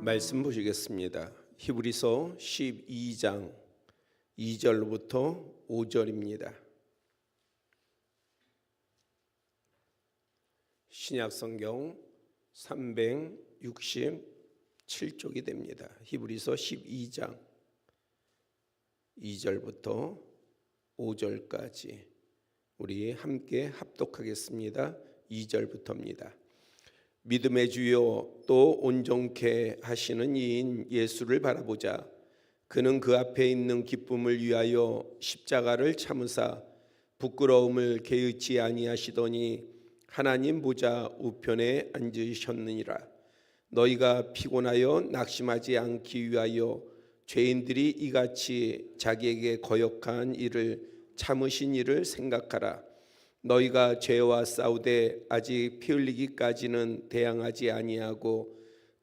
말씀 보시겠습니다. 히브리서 12장 2절부터 5절입니다. 신약성경 367쪽이 됩니다. 히브리서 12장 2절부터 5절까지 우리 함께 합독하겠습니다. 2절부터입니다. 믿음의 주요 또 온전케 하시는 이인 예수를 바라보자. 그는 그 앞에 있는 기쁨을 위하여 십자가를 참으사 부끄러움을 개의치 아니하시더니 하나님 보좌 우편에 앉으셨느니라. 너희가 피곤하여 낙심하지 않기 위하여 죄인들이 이같이 자기에게 거역한 일을 참으신 일을 생각하라. 너희가 죄와 싸우되 아직 피 흘리기까지는 대항하지 아니하고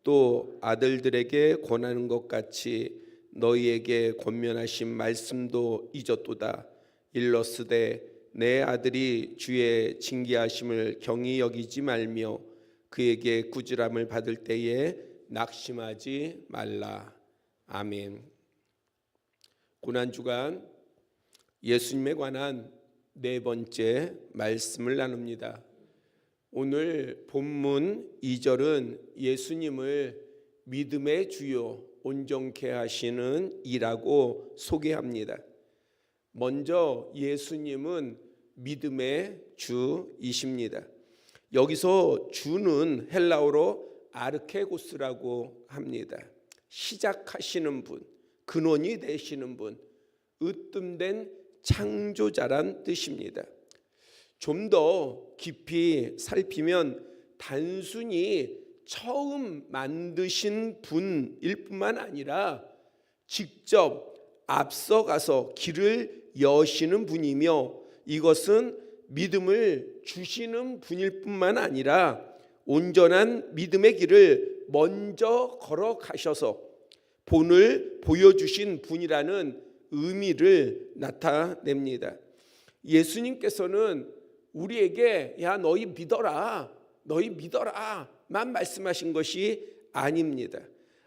또 아들들에게 권하는 것 같이 너희에게 권면하신 말씀도 잊었도다. 일러스되 내 아들이 주의 징계하심을 경히 여기지 말며 그에게 꾸지람을 받을 때에 낙심하지 말라. 아멘. 고난주간 예수님에 관한 네 번째 말씀을 나눕니다. 오늘 본문 2절은 예수님을 믿음의 주요 온전케 하시는 이라고 소개합니다. 먼저 예수님은 믿음의 주이십니다. 여기서 주는 헬라어로 아르케고스라고 합니다. 시작하시는 분, 근원이 되시는 분, 으뜸된 창조자란 뜻입니다. 좀 더 깊이 살피면 단순히 처음 만드신 분일 뿐만 아니라 직접 앞서가서 길을 여시는 분이며 이것은 믿음을 주시는 분일 뿐만 아니라 온전한 믿음의 길을 먼저 걸어가셔서 본을 보여주신 분이라는 의미를 나타냅니다. 예수님께서는 우리에게 야 너희 믿어라 만 말씀하신 것이 아닙니다.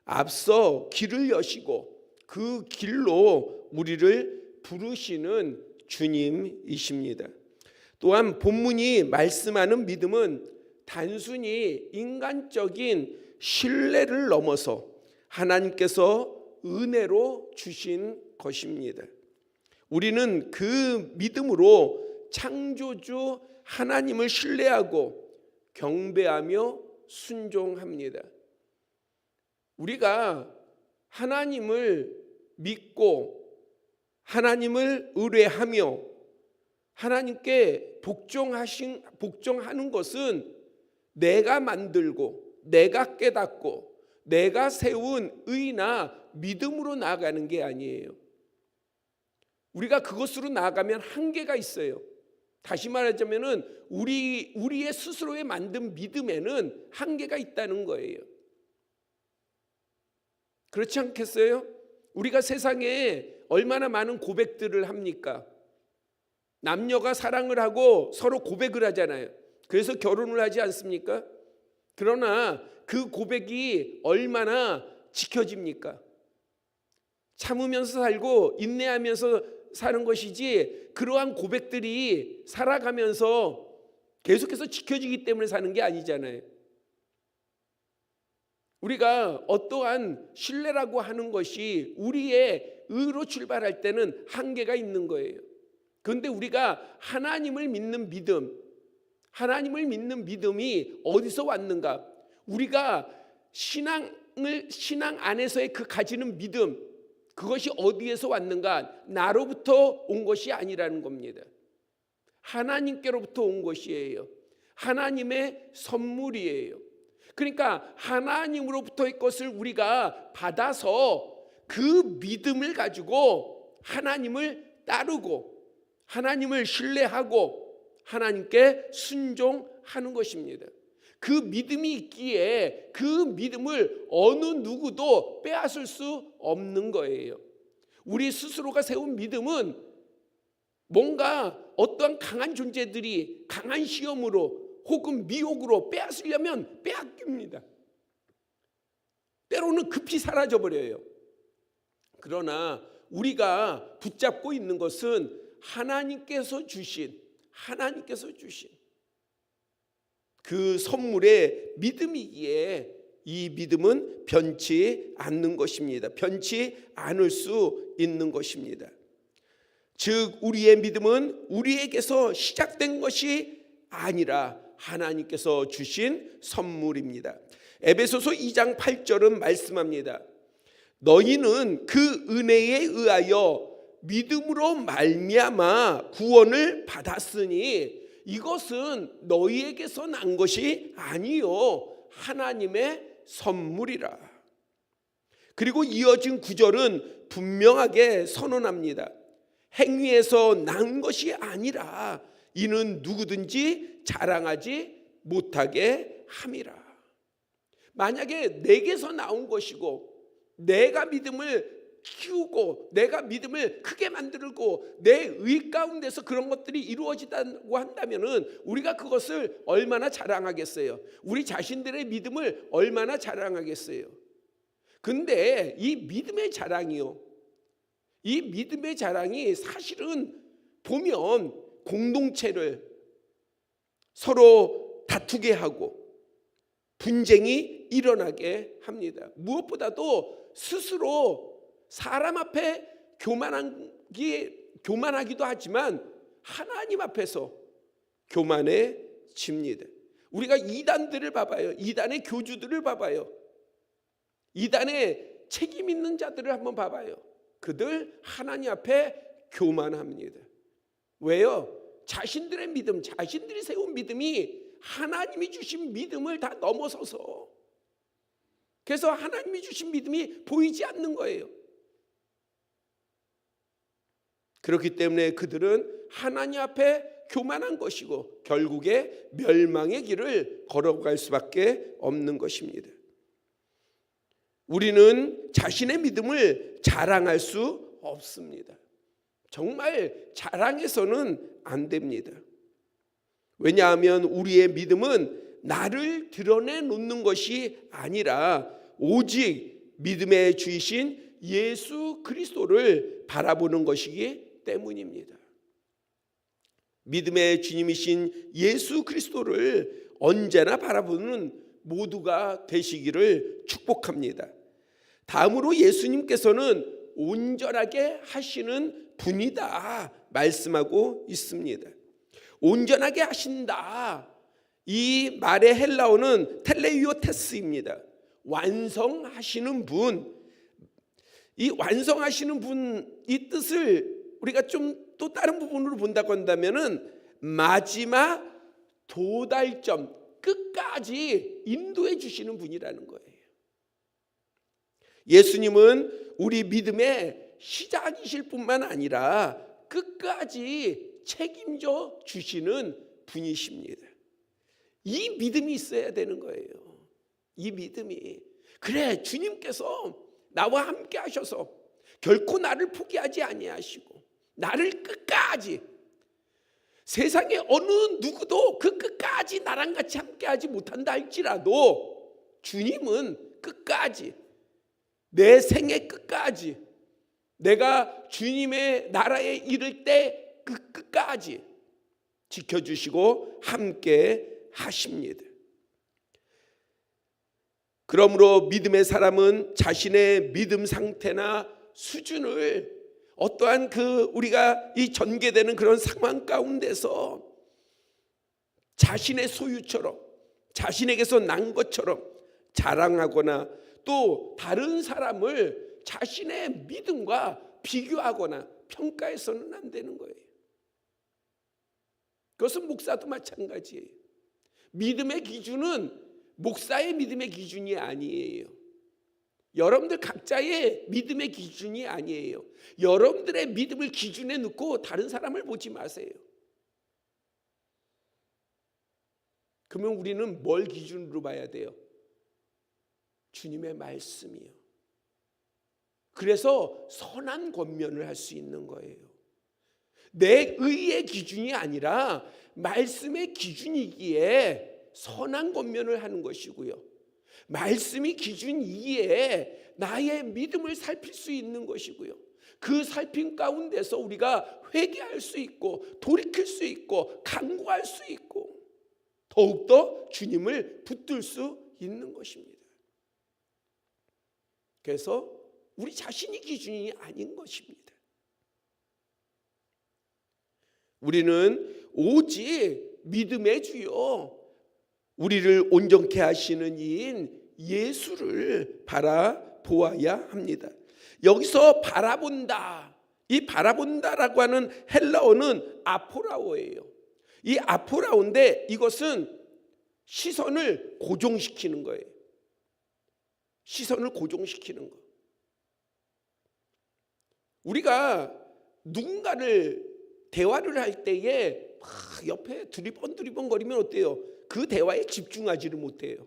앞서 길을 여시고 그 길로 우리를 부르시는 주님이십니다. 또한 본문이 말씀하는 믿음은 단순히 인간적인 신뢰를 넘어서 하나님께서 은혜로 주신 것입니다. 우리는 그 믿음으로 창조주 하나님을 신뢰하고 경배하며 순종합니다. 우리가 하나님을 믿고 하나님을 의뢰하며 하나님께 복종하는 것은 내가 만들고 내가 깨닫고 내가 세운 의나 믿음으로 나아가는 게 아니에요. 우리가 그것으로 나아가면 한계가 있어요. 다시 말하자면은 우리의 스스로에 만든 믿음에는 한계가 있다는 거예요. 그렇지 않겠어요? 우리가 세상에 얼마나 많은 고백들을 합니까? 남녀가 사랑을 하고 서로 고백을 하잖아요. 그래서 결혼을 하지 않습니까? 그러나 그 고백이 얼마나 지켜집니까? 참으면서 살고 인내하면서 사는 것이지 그러한 고백들이 살아가면서 계속해서 지켜지기 때문에 사는 게 아니잖아요. 우리가 어떠한 신뢰라고 하는 것이 우리의 의로 출발할 때는 한계가 있는 거예요. 그런데 우리가 하나님을 믿는 믿음이 어디서 왔는가? 우리가 신앙 안에서의 그 가지는 믿음, 그것이 어디에서 왔는가? 나로부터 온 것이 아니라는 겁니다. 하나님께로부터 온 것이에요. 하나님의 선물이에요. 그러니까 하나님으로부터의 것을 우리가 받아서 그 믿음을 가지고 하나님을 따르고 하나님을 신뢰하고 하나님께 순종하는 것입니다. 그 믿음이 있기에 그 믿음을 어느 누구도 빼앗을 수 없는 거예요. 우리 스스로가 세운 믿음은 뭔가 어떠한 강한 존재들이 강한 시험으로 혹은 미혹으로 빼앗으려면 빼앗깁니다. 때로는 급히 사라져 버려요. 그러나 우리가 붙잡고 있는 것은 하나님께서 주신 그 선물의 믿음이기에 이 믿음은 변치 않는 것입니다. 변치 않을 수 있는 것입니다. 즉 우리의 믿음은 우리에게서 시작된 것이 아니라 하나님께서 주신 선물입니다. 에베소서 2장 8절은 말씀합니다. 너희는 그 은혜에 의하여 믿음으로 말미암아 구원을 받았으니 이것은 너희에게서 난 것이 아니요 하나님의 선물이라. 그리고 이어진 구절은 분명하게 선언합니다. 행위에서 난 것이 아니라 이는 누구든지 자랑하지 못하게 함이라. 만약에 내게서 나온 것이고 내가 믿음을 키우고 내가 믿음을 크게 만들고 내 의 가운데서 그런 것들이 이루어지다고 한다면은 우리가 그것을 얼마나 자랑하겠어요? 우리 자신들의 믿음을 얼마나 자랑하겠어요? 근데 이 믿음의 자랑이 사실은 보면 공동체를 서로 다투게 하고 분쟁이 일어나게 합니다. 무엇보다도 스스로 사람 앞에 교만하기도 하지만 하나님 앞에서 교만해집니다. 우리가 이단들을 봐봐요. 이단의 교주들을 봐봐요. 이단의 책임 있는 자들을 한번 봐봐요. 그들 하나님 앞에 교만합니다. 왜요? 자신들의 믿음, 자신들이 세운 믿음이 하나님이 주신 믿음을 다 넘어서서, 그래서 하나님이 주신 믿음이 보이지 않는 거예요. 그렇기 때문에 그들은 하나님 앞에 교만한 것이고 결국에 멸망의 길을 걸어갈 수밖에 없는 것입니다. 우리는 자신의 믿음을 자랑할 수 없습니다. 정말 자랑해서는 안 됩니다. 왜냐하면 우리의 믿음은 나를 드러내 놓는 것이 아니라 오직 믿음의 주이신 예수 그리스도를 바라보는 것이기 때문입니다. 믿음의 주님이신 예수 그리스도를 언제나 바라보는 모두가 되시기를 축복합니다. 다음으로 예수님께서는 온전하게 하시는 분이다 말씀하고 있습니다. 온전하게 하신다. 이 말의 헬라어는 텔레이오테스입니다. 완성하시는 분. 이 완성하시는 분, 이 뜻을 우리가 좀 또 다른 부분으로 본다고 한다면은 마지막 도달점 끝까지 인도해 주시는 분이라는 거예요. 예수님은 우리 믿음의 시작이실 뿐만 아니라 끝까지 책임져 주시는 분이십니다. 이 믿음이 있어야 되는 거예요. 이 믿음이. 그래, 주님께서 나와 함께 하셔서 결코 나를 포기하지 아니하시고 나를 끝까지, 세상에 어느 누구도 그 끝까지 나랑 같이 함께하지 못한다 할지라도 주님은 끝까지, 내 생애 끝까지, 내가 주님의 나라에 이를 때 그 끝까지 지켜주시고 함께 하십니다. 그러므로 믿음의 사람은 자신의 믿음 상태나 수준을 어떠한 우리가 이 전개되는 그런 상황 가운데서 자신의 소유처럼, 자신에게서 난 것처럼 자랑하거나 또 다른 사람을 자신의 믿음과 비교하거나 평가해서는 안 되는 거예요. 그것은 목사도 마찬가지예요. 믿음의 기준은 목사의 믿음의 기준이 아니에요. 여러분들 각자의 믿음의 기준이 아니에요. 여러분들의 믿음을 기준에 놓고 다른 사람을 보지 마세요. 그러면 우리는 뭘 기준으로 봐야 돼요? 주님의 말씀이요. 그래서 선한 권면을 할 수 있는 거예요. 내 의의 기준이 아니라 말씀의 기준이기에 선한 권면을 하는 것이고요. 말씀이 기준이기에 나의 믿음을 살필 수 있는 것이고요. 그 살핌 가운데서 우리가 회개할 수 있고 돌이킬 수 있고 간구할 수 있고 더욱더 주님을 붙들 수 있는 것입니다. 그래서 우리 자신이 기준이 아닌 것입니다. 우리는 오직 믿음의 주요 우리를 온전케 하시는 이인 예수를 바라보아야 합니다. 여기서 바라본다, 이 바라본다라고 하는 헬라어는 아포라오예요. 이 아포라오인데 이것은 시선을 고정시키는 거예요. 시선을 고정시키는 거. 우리가 누군가를 대화를 할 때에 옆에 두리번두리번거리면 어때요? 그 대화에 집중하지를 못해요.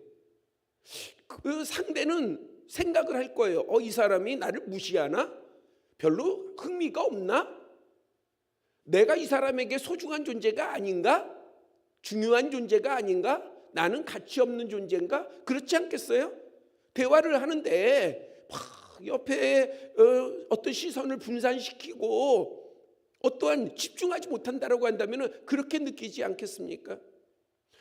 그 상대는 생각을 할 거예요. 이 사람이 나를 무시하나? 별로 흥미가 없나? 내가 이 사람에게 소중한 존재가 아닌가? 중요한 존재가 아닌가? 나는 가치 없는 존재인가? 그렇지 않겠어요? 대화를 하는데 옆에 어떤 시선을 분산시키고 어떠한 집중하지 못한다라고 한다면 그렇게 느끼지 않겠습니까?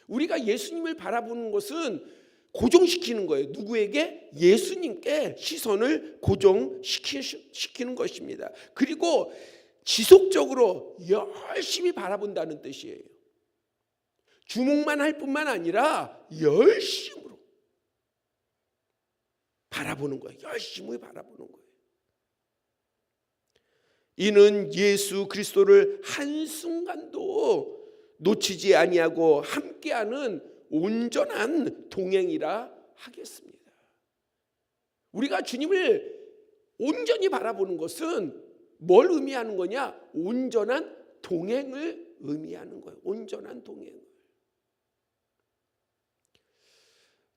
우리가 예수님을 바라보는 것은 고정시키는 거예요. 누구에게? 예수님께 시선을 고정시키는 것입니다. 그리고 지속적으로 열심히 바라본다는 뜻이에요. 주목만 할 뿐만 아니라 열심으로 바라보는 거예요. 열심히 바라보는 거예요. 이는 예수 그리스도를 한순간도 놓치지 아니하고 함께하는 온전한 동행이라 하겠습니다. 우리가 주님을 온전히 바라보는 것은 뭘 의미하는 거냐? 온전한 동행을 의미하는 거예요. 온전한 동행을.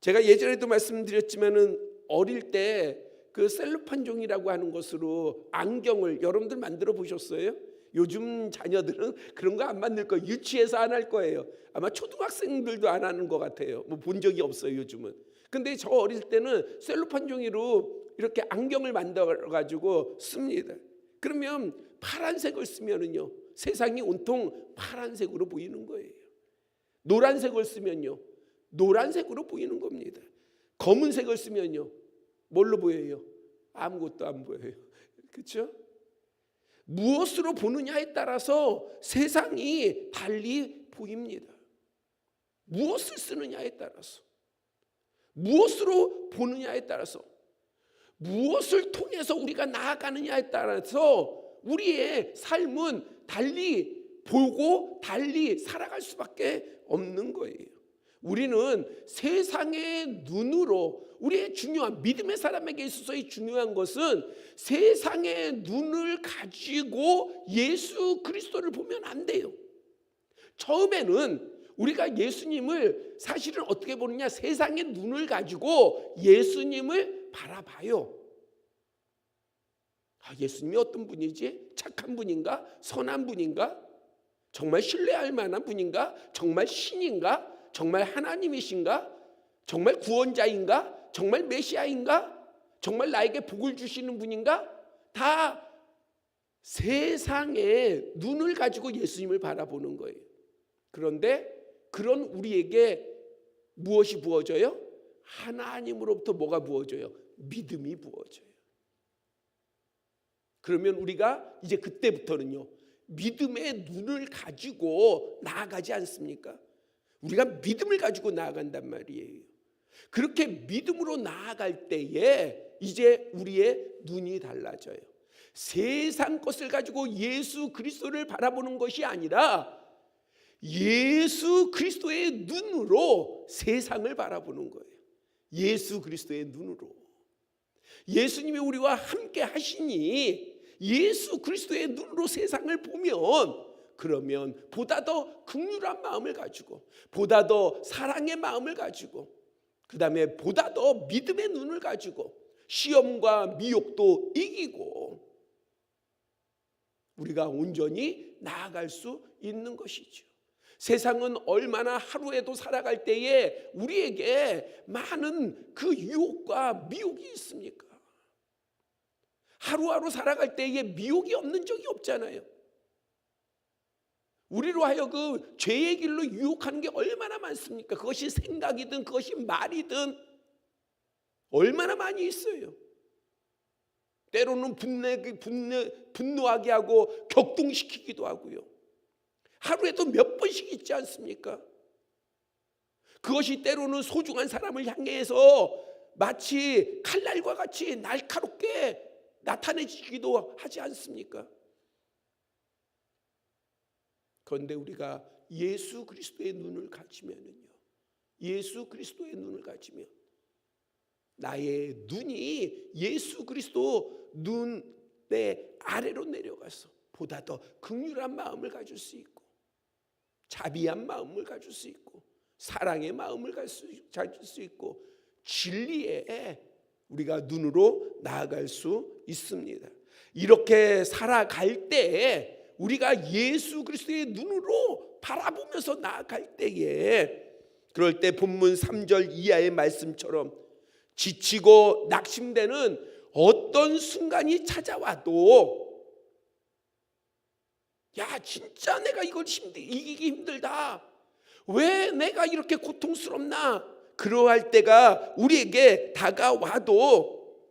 제가 예전에도 말씀드렸지만은 어릴 때 그 셀로판 종이라고 하는 것으로 안경을 여러분들 만들어 보셨어요? 요즘 자녀들은 그런 거 안 만들 거예요. 유치해서 안 할 거예요. 아마 초등학생들도 안 하는 것 같아요. 뭐 본 적이 없어요 요즘은. 근데 저 어릴 때는 셀로판 종이로 이렇게 안경을 만들어 가지고 씁니다. 그러면 파란색을 쓰면은요 세상이 온통 파란색으로 보이는 거예요. 노란색을 쓰면요 노란색으로 보이는 겁니다. 검은색을 쓰면요 뭘로 보여요? 아무것도 안 보여요. 그렇죠? 무엇으로 보느냐에 따라서 세상이 달리 보입니다. 무엇을 쓰느냐에 따라서, 무엇으로 보느냐에 따라서, 무엇을 통해서 우리가 나아가느냐에 따라서 우리의 삶은 달리 보고 달리 살아갈 수밖에 없는 거예요. 우리는 세상의 눈으로 우리의 중요한 믿음의 사람에게 있어서의 중요한 것은 세상의 눈을 가지고 예수 그리스도를 보면 안 돼요. 처음에는 우리가 예수님을 사실은 어떻게 보느냐? 세상의 눈을 가지고 예수님을 바라봐요. 예수님이 어떤 분이지? 착한 분인가? 선한 분인가? 정말 신뢰할 만한 분인가? 정말 신인가? 정말 하나님이신가? 정말 구원자인가? 정말 메시아인가? 정말 나에게 복을 주시는 분인가? 다 세상의 눈을 가지고 예수님을 바라보는 거예요. 그런데 그런 우리에게 무엇이 부어져요? 하나님으로부터 뭐가 부어져요? 믿음이 부어져요. 그러면 우리가 이제 그때부터는요 믿음의 눈을 가지고 나아가지 않습니까? 우리가 믿음을 가지고 나아간단 말이에요. 그렇게 믿음으로 나아갈 때에 이제 우리의 눈이 달라져요. 세상 것을 가지고 예수 그리스도를 바라보는 것이 아니라 예수 그리스도의 눈으로 세상을 바라보는 거예요. 예수 그리스도의 눈으로. 예수님이 우리와 함께 하시니 예수 그리스도의 눈으로 세상을 보면 그러면 보다 더 긍휼한 마음을 가지고 보다 더 사랑의 마음을 가지고 그 다음에 보다 더 믿음의 눈을 가지고 시험과 미혹도 이기고 우리가 온전히 나아갈 수 있는 것이죠. 세상은 얼마나 하루에도 살아갈 때에 우리에게 많은 그 유혹과 미혹이 있습니까? 하루하루 살아갈 때에 미혹이 없는 적이 없잖아요. 우리로 하여금 죄의 길로 유혹하는 게 얼마나 많습니까? 그것이 생각이든 그것이 말이든 얼마나 많이 있어요. 때로는 분노하게 하고 격동시키기도 하고요. 하루에도 몇 번씩 있지 않습니까? 그것이 때로는 소중한 사람을 향해서 마치 칼날과 같이 날카롭게 나타내지기도 하지 않습니까? 그런데 우리가 예수 그리스도의 눈을 가지면은요, 예수 그리스도의 눈을 가지면 나의 눈이 예수 그리스도 눈의 아래로 내려가서 보다 더 긍휼한 마음을 가질 수 있고, 자비한 마음을 가질 수 있고, 사랑의 마음을 가질 수 있고, 진리에 우리가 눈으로 나아갈 수 있습니다. 이렇게 살아갈 때에 우리가 예수 그리스도의 눈으로 바라보면서 나아갈 때에, 그럴 때 본문 3절 이하의 말씀처럼 지치고 낙심되는 어떤 순간이 찾아와도, 야 진짜 내가 이걸 이기기 힘들다, 왜 내가 이렇게 고통스럽나, 그러할 때가 우리에게 다가와도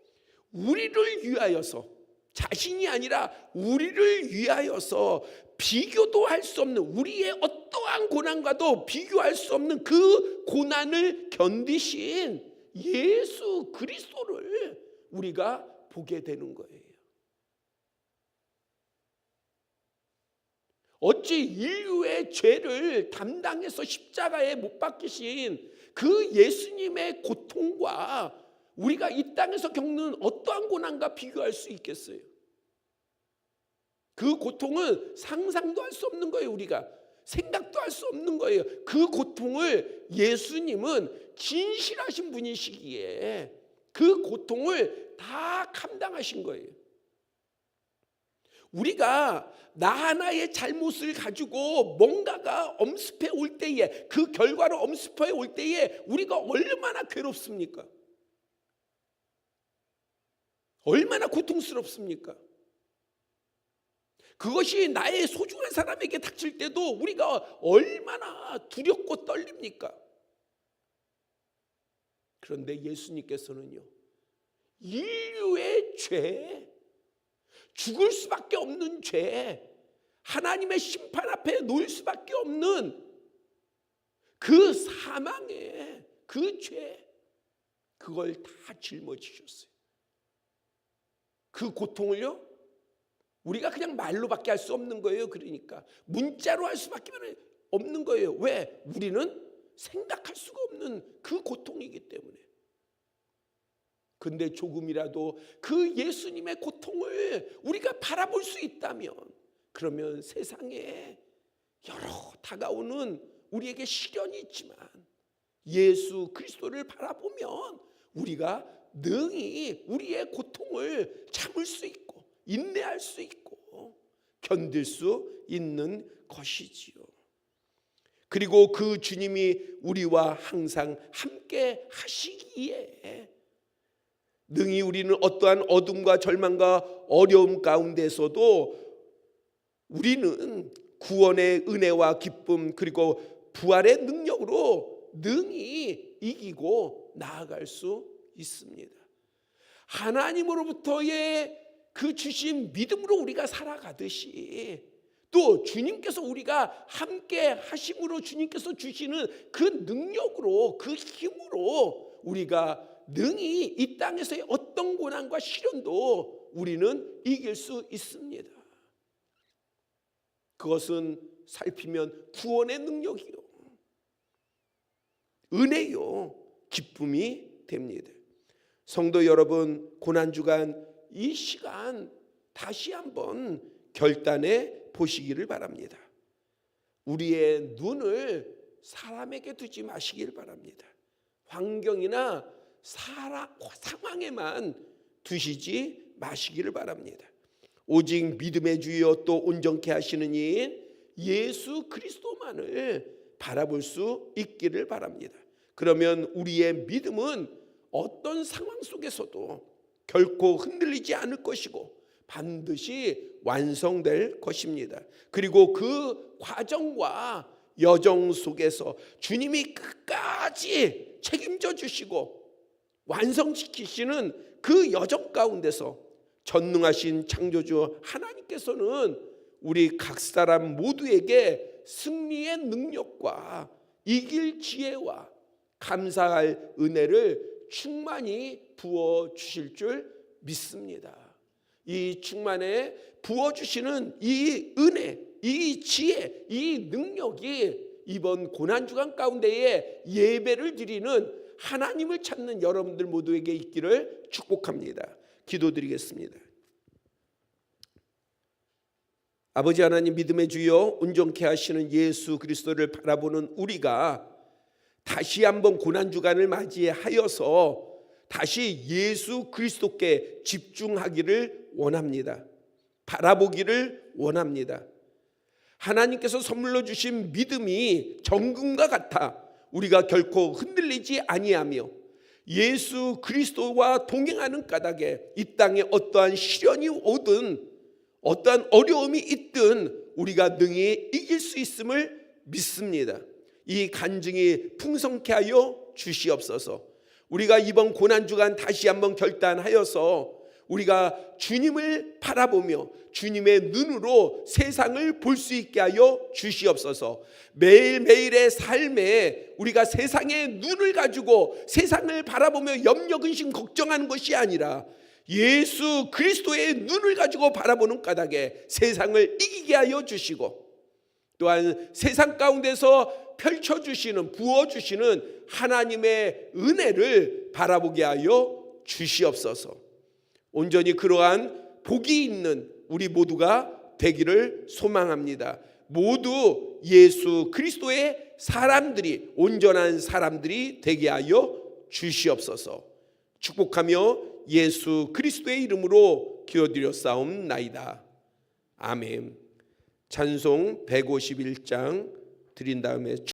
우리를 위하여서, 자신이 아니라 우리를 위하여서 비교도 할 수 없는, 우리의 어떠한 고난과도 비교할 수 없는 그 고난을 견디신 예수 그리스도를 우리가 보게 되는 거예요. 어찌 인류의 죄를 담당해서 십자가에 못 박히신 그 예수님의 고통과 우리가 이 땅에서 겪는 어떠한 고난과 비교할 수 있겠어요? 그 고통은 상상도 할 수 없는 거예요. 우리가 생각도 할 수 없는 거예요. 그 고통을 예수님은 진실하신 분이시기에 그 고통을 다 감당하신 거예요. 우리가 나 하나의 잘못을 가지고 뭔가가 엄습해 올 때에, 그 결과로 엄습해 올 때에 우리가 얼마나 괴롭습니까? 얼마나 고통스럽습니까? 그것이 나의 소중한 사람에게 닥칠 때도 우리가 얼마나 두렵고 떨립니까? 그런데 예수님께서는요, 인류의 죄, 죽을 수밖에 없는 죄, 하나님의 심판 앞에 놓일 수밖에 없는 그 사망의 그 죄, 그걸 다 짊어지셨어요. 그 고통을요, 우리가 그냥 말로밖에 할 수 없는 거예요. 그러니까 문자로 할 수밖에 없는 거예요. 왜? 우리는 생각할 수가 없는 그 고통이기 때문에. 근데 조금이라도 그 예수님의 고통을 우리가 바라볼 수 있다면, 그러면 세상에 여러 다가오는 우리에게 시련이 있지만 예수 그리스도를 바라보면 우리가 능히 우리의 고통을 참을 수 있고 인내할 수 있고 견딜 수 있는 것이지요. 그리고 그 주님이 우리와 항상 함께 하시기에 능히 우리는 어떠한 어둠과 절망과 어려움 가운데서도 우리는 구원의 은혜와 기쁨, 그리고 부활의 능력으로 능히 이기고 나아갈 수 있습니다. 하나님으로부터의 그 주신 믿음으로 우리가 살아가듯이, 또 주님께서 우리가 함께 하심으로 주님께서 주시는 그 능력으로, 그 힘으로 우리가 능히 이 땅에서의 어떤 고난과 시련도 우리는 이길 수 있습니다. 그것은 살피면 구원의 능력이요, 은혜요, 기쁨이 됩니다. 성도 여러분, 고난주간 이 시간 다시 한번 결단해 보시기를 바랍니다. 우리의 눈을 사람에게 두지 마시길 바랍니다. 환경이나 상황에만 두시지 마시기를 바랍니다. 오직 믿음의 주여 또 온전케 하시는 이인 예수 그리스도만 하나님만을 바라볼 수 있기를 바랍니다. 그러면 우리의 믿음은 어떤 상황 속에서도 결코 흔들리지 않을 것이고 반드시 완성될 것입니다. 그리고 그 과정과 여정 속에서 주님이 끝까지 책임져 주시고 완성시키시는 그 여정 가운데서 전능하신 창조주 하나님께서는 우리 각 사람 모두에게 승리의 능력과 이길 지혜와 감사할 은혜를 충만히 부어 주실 줄 믿습니다. 이 충만에 부어 주시는 이 은혜, 이 지혜, 이 능력이 이번 고난주간 가운데에 예배를 드리는 하나님을 찾는 여러분들 모두에게 있기를 축복합니다. 기도드리겠습니다. 아버지 하나님, 믿음의 주여, 온전케 하시는 예수 그리스도를 바라보는 우리가 다시 한번 고난주간을 맞이하여서 다시 예수 그리스도께 집중하기를 원합니다. 바라보기를 원합니다. 하나님께서 선물로 주신 믿음이 정금과 같아 우리가 결코 흔들리지 아니하며 예수 그리스도와 동행하는 까닭에 이 땅에 어떠한 시련이 오든 어떠한 어려움이 있든 우리가 능히 이길 수 있음을 믿습니다. 이 간증이 풍성케 하여 주시옵소서. 우리가 이번 고난주간 다시 한번 결단하여서 우리가 주님을 바라보며 주님의 눈으로 세상을 볼 수 있게 하여 주시옵소서. 매일매일의 삶에 우리가 세상의 눈을 가지고 세상을 바라보며 염려 근심 걱정하는 것이 아니라 예수 그리스도의 눈을 가지고 바라보는 까닭에 세상을 이기게 하여 주시고 또한 세상 가운데서 펼쳐주시는 부어주시는 하나님의 은혜를 바라보게 하여 주시옵소서. 온전히 그러한 복이 있는 우리 모두가 되기를 소망합니다. 모두 예수 그리스도의 사람들이, 온전한 사람들이 되게 하여 주시옵소서. 축복하며 예수 그리스도의 이름으로 기도드렸사옵나이다. 아멘. 찬송 151장 드린 다음에